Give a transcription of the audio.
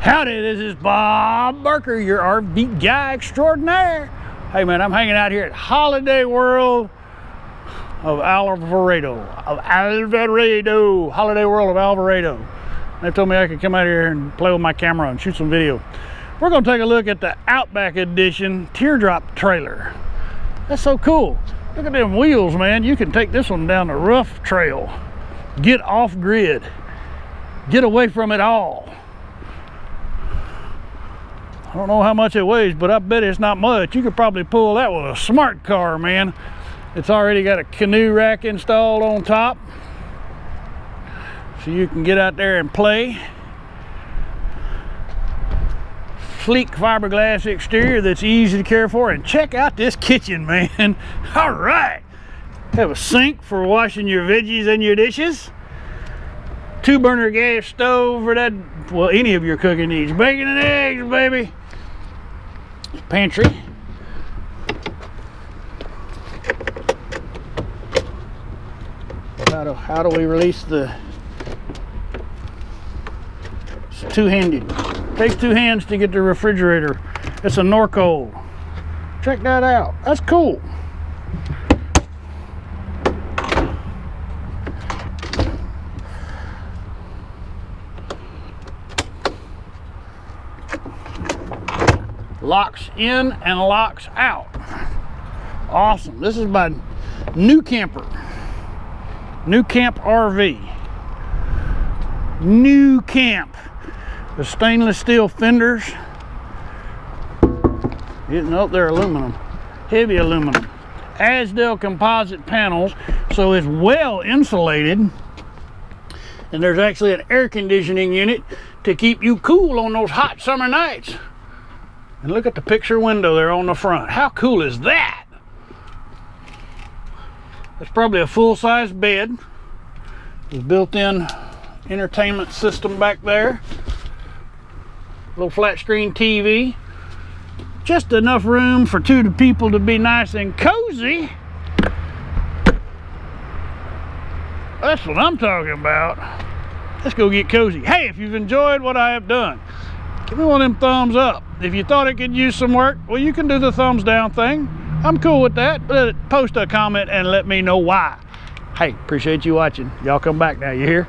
Howdy, this is Bob Barker, your RV guy extraordinaire. Hey man, I'm hanging out here at Holiday World of Alvarado. Holiday World of Alvarado. They told me I could come out here and play with my camera and shoot some video. We're gonna take a look at the Outback Edition Teardrop trailer. That's so cool. Look at them wheels, man. You can take this one down the rough trail. Get off grid. Get away from it all. I don't know how much it weighs, but I bet it's not much. You could probably pull that with a smart car, man. It's already got a canoe rack installed on top, so you can get out there and play. Sleek fiberglass exterior that's easy to care for, and check out this kitchen, man. All right, have a sink for washing your veggies and your dishes. 2-burner gas stove for that, well, any of your cooking needs. Bacon and eggs, baby. Pantry. How do we release the? It's two-handed. Takes 2 hands to get the refrigerator. It's a Norco. Check that out. That's cool. Locks in and locks out. Awesome. This is my nuCamp RV. nuCamp. The stainless steel fenders. Nope, they're aluminum. Heavy aluminum. Asdel composite panels, so it's well insulated. And there's actually an air conditioning unit to keep you cool on those hot summer nights. And look at the picture window there on the front. How cool is that? That's probably a full-size bed. There's built-in entertainment system back there. Little flat screen TV. Just enough room for 2 people to be nice and cozy. That's what I'm talking about. Let's go get cozy. Hey, if you've enjoyed what I have done, give me one of them thumbs up. If you thought it could use some work, well, you can do the thumbs down thing. I'm cool with that. Post a comment and let me know why. Hey, appreciate you watching. Y'all come back now, you hear?